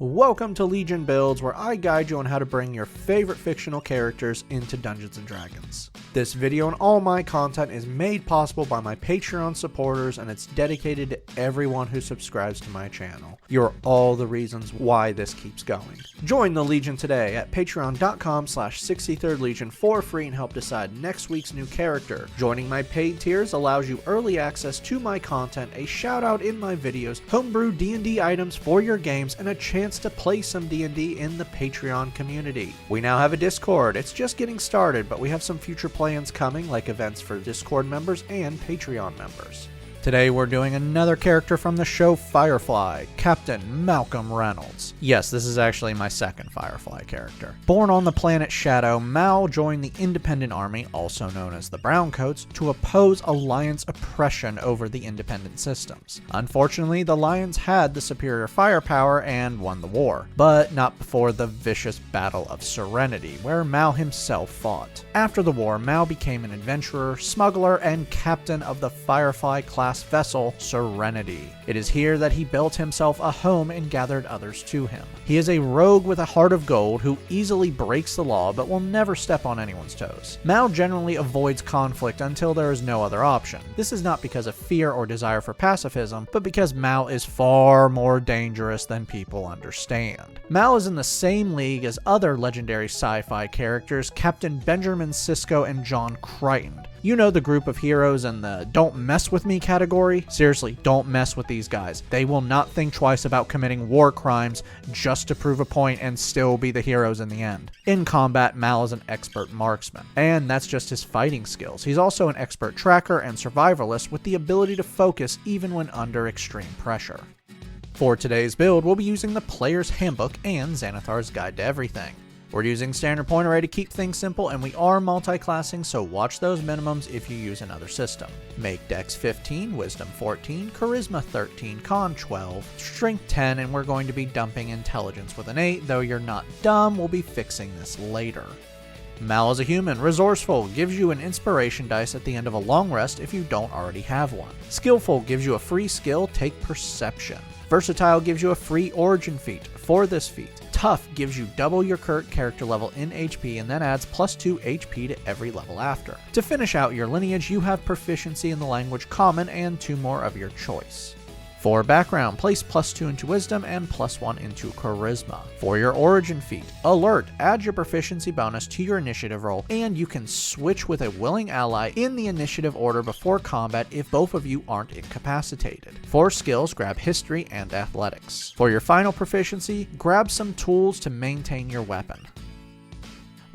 Welcome to Legion Builds, where I guide you on how to bring your favorite fictional characters into Dungeons & Dragons. This video and all my content is made possible by my Patreon supporters, and it's dedicated to everyone who subscribes to my channel. You're all the reasons why this keeps going. Join the Legion today at patreon.com/63rdlegion for free and help decide next week's new character. Joining my paid tiers allows you early access to my content, a shout out in my videos, homebrew D&D items for your games, and a chance to play some D&D in the Patreon community. We now have a Discord. It's just getting started, but we have some future plans coming, like events for Discord members and Patreon members. Today we're doing another character from the show Firefly, Captain Malcolm Reynolds. Yes, this is actually my second Firefly character. Born on the planet Shadow, Mal joined the Independent Army, also known as the Browncoats, to oppose Alliance oppression over the independent systems. Unfortunately, the Alliance had the superior firepower and won the war, but not before the vicious Battle of Serenity, where Mal himself fought. After the war, Mal became an adventurer, smuggler, and captain of the Firefly class vessel Serenity. It is here that he built himself a home and gathered others to him. He is a rogue with a heart of gold who easily breaks the law but will never step on anyone's toes. Mal generally avoids conflict until there is no other option. This is not because of fear or desire for pacifism, but because Mal is far more dangerous than people understand. Mal is in the same league as other legendary sci-fi characters, Captain Benjamin Sisko and John Crichton. You know, the group of heroes in the don't mess with me category? Seriously, don't mess with these guys. They will not think twice about committing war crimes just to prove a point and still be the heroes in the end. In combat, Mal is an expert marksman, and that's just his fighting skills. He's also an expert tracker and survivalist with the ability to focus even when under extreme pressure. For today's build, we'll be using the Player's Handbook and Xanathar's Guide to Everything. We're using standard point array to keep things simple, and we are multi-classing, so watch those minimums if you use another system. Make Dex 15, Wisdom 14, Charisma 13, Con 12, Strength 10, and we're going to be dumping Intelligence with an 8, though you're not dumb, we'll be fixing this later. Mal is a human, resourceful, gives you an inspiration dice at the end of a long rest if you don't already have one. Skillful gives you a free skill, take Perception. Versatile gives you a free origin feat for this feat. Tough gives you double your current character level in HP and then adds +2 HP to every level after. To finish out your lineage, you have proficiency in the language Common and 2 more of your choice. For background, place +2 into Wisdom and +1 into Charisma. For your origin feat, Alert, add your proficiency bonus to your initiative roll, and you can switch with a willing ally in the initiative order before combat if both of you aren't incapacitated. For skills, grab History and Athletics. For your final proficiency, grab some tools to maintain your weapon.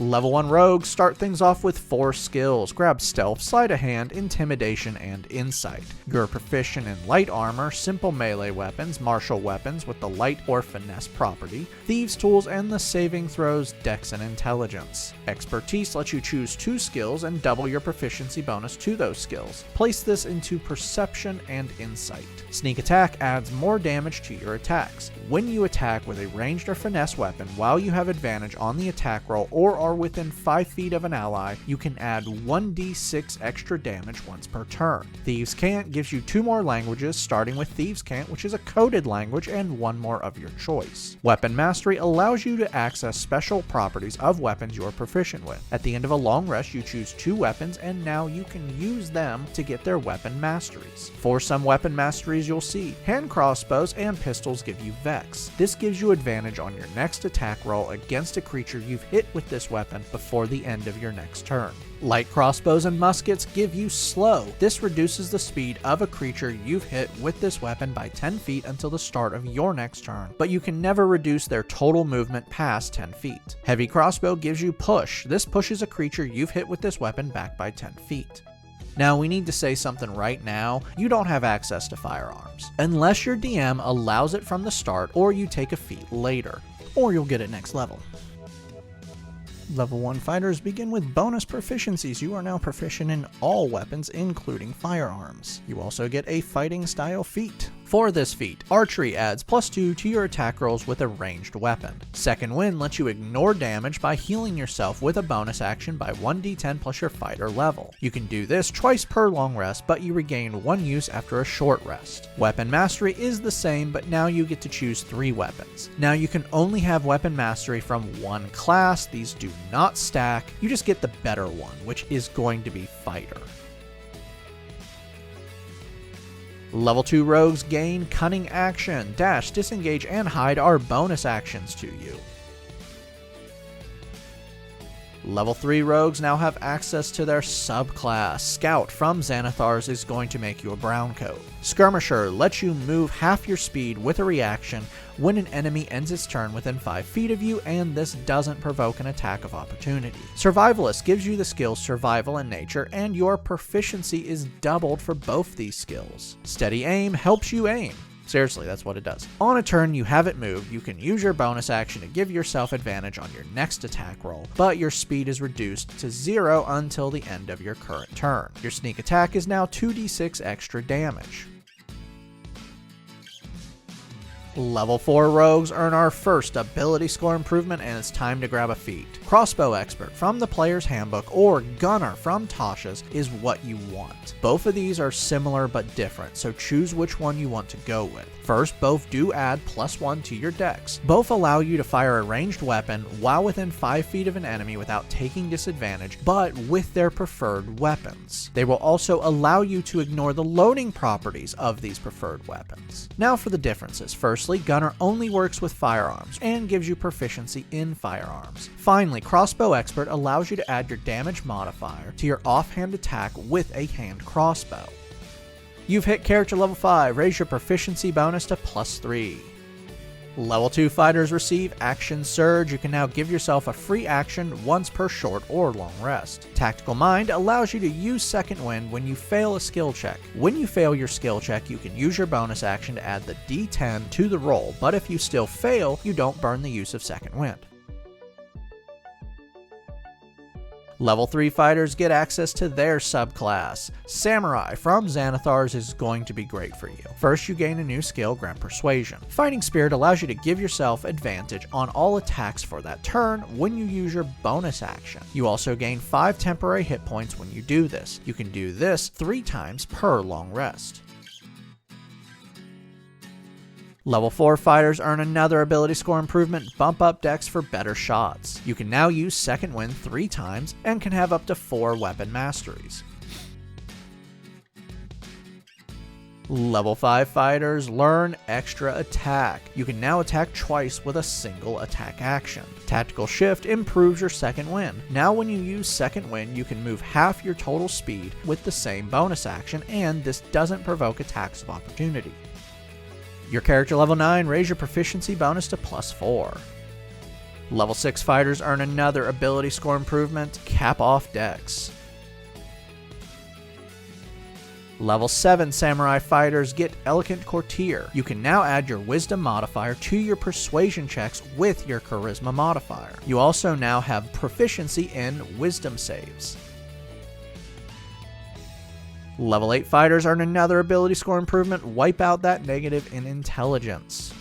Level 1 rogues start things off with 4 skills. Grab Stealth, Sleight of Hand, Intimidation, and Insight. You're proficient in light armor, simple melee weapons, martial weapons with the light or finesse property, thieves tools, and the saving throws, dex, and intelligence. Expertise lets you choose 2 skills and double your proficiency bonus to those skills. Place this into Perception and Insight. Sneak attack adds more damage to your attacks. When you attack with a ranged or finesse weapon while you have advantage on the attack roll or are within 5 feet of an ally, you can add 1d6 extra damage once per turn. Thieves' Cant gives you 2 more languages, starting with Thieves' Cant, which is a coded language, and 1 more of your choice. Weapon Mastery allows you to access special properties of weapons you're proficient with. At the end of a long rest, you choose 2 weapons, and now you can use them to get their weapon masteries. For some weapon masteries you'll see, hand crossbows and pistols give you Vex. This gives you advantage on your next attack roll against a creature you've hit with this weapon before the end of your next turn. Light crossbows and muskets give you Slow. This reduces the speed of a creature you've hit with this weapon by 10 feet until the start of your next turn, but you can never reduce their total movement past 10 feet. Heavy crossbow gives you Push. This pushes a creature you've hit with this weapon back by 10 feet. Now, we need to say something right now. You don't have access to firearms, unless your DM allows it from the start or you take a feat later, or you'll get it next level. Level 1 fighters begin with bonus proficiencies. You are now proficient in all weapons, including firearms. You also get a fighting style feat. For this feat, archery adds +2 to your attack rolls with a ranged weapon. Second Wind lets you ignore damage by healing yourself with a bonus action by 1d10 plus your fighter level. You can do this twice per long rest, but you regain 1 use after a short rest. Weapon mastery is the same, but now you get to choose 3 weapons. Now you can only have weapon mastery from one class. These do not stack. You just get the better one, which is going to be fighter. Level 2 rogues gain cunning action. Dash, disengage, and hide are bonus actions to you. Level 3 rogues now have access to their subclass. Scout from Xanathar's is going to make you a brown coat. Skirmisher lets you move half your speed with a reaction when an enemy ends its turn within 5 feet of you, and this doesn't provoke an attack of opportunity. Survivalist gives you the skills Survival and Nature, and your proficiency is doubled for both these skills. Steady Aim helps you aim. Seriously, that's what it does. On a turn you have it moved, you can use your bonus action to give yourself advantage on your next attack roll, but your speed is reduced to 0 until the end of your current turn. Your sneak attack is now 2d6 extra damage. Level 4 rogues earn our first ability score improvement, and it's time to grab a feat. Crossbow Expert from the Player's Handbook or Gunner from Tasha's is what you want. Both of these are similar but different, so choose which one you want to go with. First, both do add +1 to your dex. Both allow you to fire a ranged weapon while within 5 feet of an enemy without taking disadvantage, but with their preferred weapons. They will also allow you to ignore the loading properties of these preferred weapons. Now for the differences. Firstly, Gunner only works with firearms and gives you proficiency in firearms. Finally, Crossbow Expert allows you to add your damage modifier to your offhand attack with a hand crossbow. You've hit character level 5, raise your proficiency bonus to +3. Level 2 fighters receive Action Surge. You can now give yourself a free action once per short or long rest. Tactical Mind allows you to use Second Wind when you fail a skill check. When you fail your skill check, you can use your bonus action to add the d10 to the roll, but if you still fail, you don't burn the use of Second Wind. Level 3 fighters get access to their subclass. Samurai from Xanathar's is going to be great for you. First, you gain a new skill, Grand Persuasion. Fighting Spirit allows you to give yourself advantage on all attacks for that turn when you use your bonus action. You also gain 5 temporary hit points when you do this. You can do this 3 times per long rest. Level 4 fighters earn another ability score improvement, Bump Up Dex for better shots. You can now use Second Wind 3 times and can have up to 4 weapon masteries. Level 5 fighters learn Extra Attack. You can now attack twice with a single attack action. Tactical Shift improves your Second Wind. Now when you use Second Wind, you can move half your total speed with the same bonus action, and this doesn't provoke attacks of opportunity. Your character level 9, raise your proficiency bonus to +4. Level 6 fighters earn another ability score improvement, Cap Off Dex. Level 7 Samurai fighters get Elegant Courtier. You can now add your Wisdom modifier to your Persuasion checks with your Charisma modifier. You also now have proficiency in Wisdom saves. Level 8 fighters earn another ability score improvement, Wipe Out That Negative in Intelligence.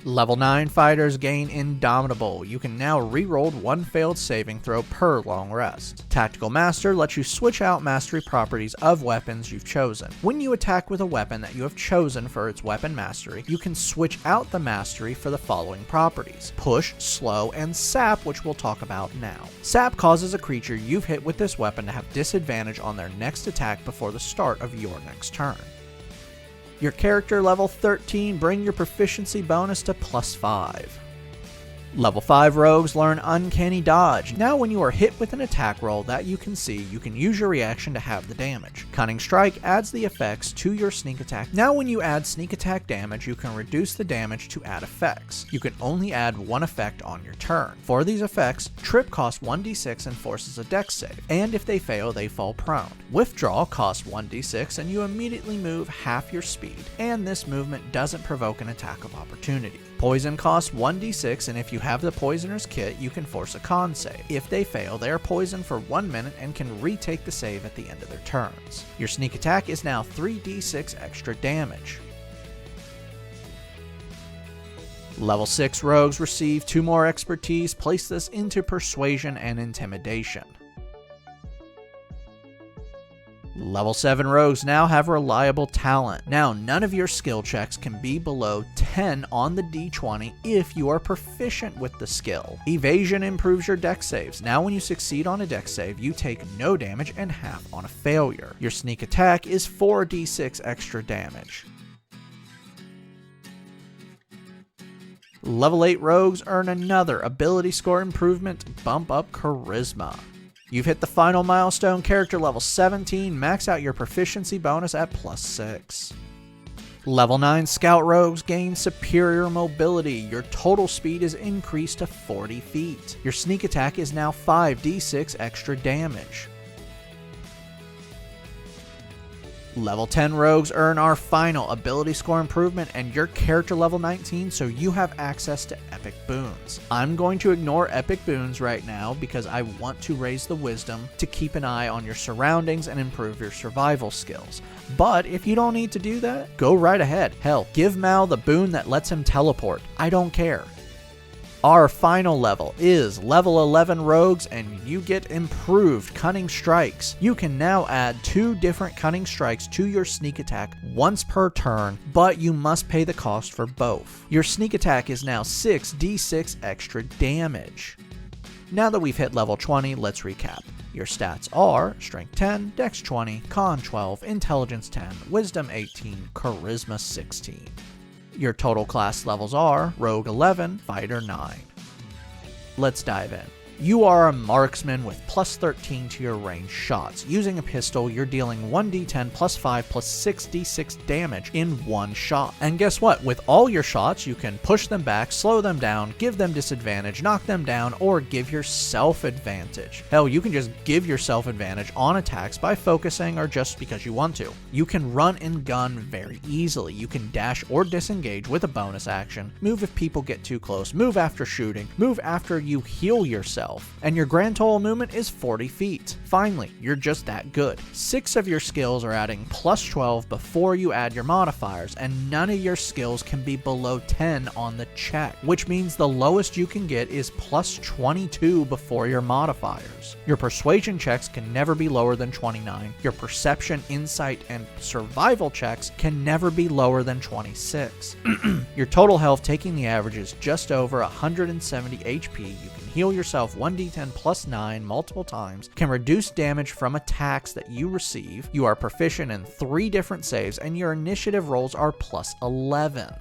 Level 9 fighters gain Indomitable. You can now reroll 1 failed saving throw per long rest. Tactical Master lets you switch out mastery properties of weapons you've chosen. When you attack with a weapon that you have chosen for its weapon mastery, you can switch out the mastery for the following properties: Push, Slow, and Sap, which we'll talk about now. Sap causes a creature you've hit with this weapon to have disadvantage on their next attack before the start of your next turn. Your character level 13, bring your proficiency bonus to +5. Level 5 rogues learn Uncanny Dodge. Now when you are hit with an attack roll that you can see, you can use your reaction to have the damage. Cunning Strike adds the effects to your sneak attack. Now when you add sneak attack damage, you can reduce the damage to add effects. You can only add 1 effect on your turn. For these effects, Trip costs 1d6 and forces a dex save, and if they fail, they fall prone. Withdraw costs 1d6 and you immediately move half your speed, and this movement doesn't provoke an attack of opportunity. Poison costs 1d6, and if you have the Poisoner's Kit, you can force a con save. If they fail, they are poisoned for 1 minute and can retake the save at the end of their turns. Your sneak attack is now 3d6 extra damage. Level 6 rogues receive 2 more expertise. Place this into Persuasion and Intimidation. Level 7 rogues now have reliable talent. Now, none of your skill checks can be below 10 on the d20 if you are proficient with the skill. Evasion improves your dex saves. Now when you succeed on a dex save, you take no damage and half on a failure. Your sneak attack is 4d6 extra damage. Level 8 rogues earn another ability score improvement, bump up charisma. You've hit the final milestone, character level 17, max out your proficiency bonus at +6. Level 9 scout rogues gain superior mobility. Your total speed is increased to 40 feet. Your sneak attack is now 5d6 extra damage. Level 10 rogues earn our final ability score improvement and your character level 19, so you have access to epic boons. I'm going to ignore epic boons right now because I want to raise the wisdom to keep an eye on your surroundings and improve your survival skills. But if you don't need to do that, go right ahead. Hell, give Mal the boon that lets him teleport. I don't care. Our final level is level 11 rogues and you get improved cunning strikes. You can now add 2 different cunning strikes to your sneak attack once per turn, but you must pay the cost for both. Your sneak attack is now 6d6 extra damage. Now that we've hit level 20, let's recap. Your stats are Strength 10, Dex 20, Con 12, Intelligence 10, Wisdom 18, Charisma 16. Your total class levels are Rogue 11, Fighter 9. Let's dive in. You are a marksman with +13 to your range shots. Using a pistol, you're dealing 1d10 +5 +6d6 damage in one shot. And guess what? With all your shots, you can push them back, slow them down, give them disadvantage, knock them down, or give yourself advantage. Hell, you can just give yourself advantage on attacks by focusing or just because you want to. You can run and gun very easily. You can dash or disengage with a bonus action, move if people get too close, move after shooting, move after you heal yourself. And your grand total movement is 40 feet. Finally, you're just that good. 6 of your skills are adding +12 before you add your modifiers, and none of your skills can be below 10 on the check, which means the lowest you can get is +22 before your modifiers. Your persuasion checks can never be lower than 29. Your perception, insight, and survival checks can never be lower than 26. Your total health, taking the average, is just over 170 HP. You can heal yourself 1d10 +9 multiple times, can reduce damage from attacks that you receive. You are proficient in 3 different saves, and your initiative rolls are +11.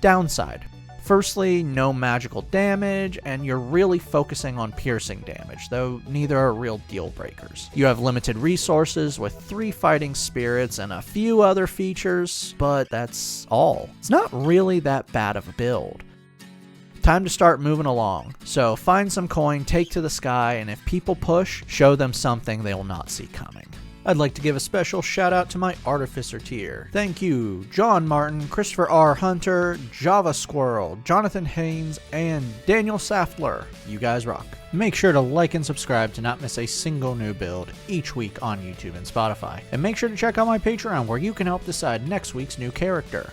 Downside. Firstly, no magical damage, and you're really focusing on piercing damage, though neither are real deal breakers. You have limited resources with 3 fighting spirits and a few other features, but that's all. It's not really that bad of a build. Time to start moving along. So find some coin, take to the sky, and if people push, show them something they'll not see coming. I'd like to give a special shout out to my Artificer tier. Thank you, John Martin, Christopher R. Hunter, Java Squirrel, Jonathan Haynes, and Daniel Saftler. You guys rock. Make sure to like and subscribe to not miss a single new build each week on YouTube and Spotify. And make sure to check out my Patreon where you can help decide next week's new character.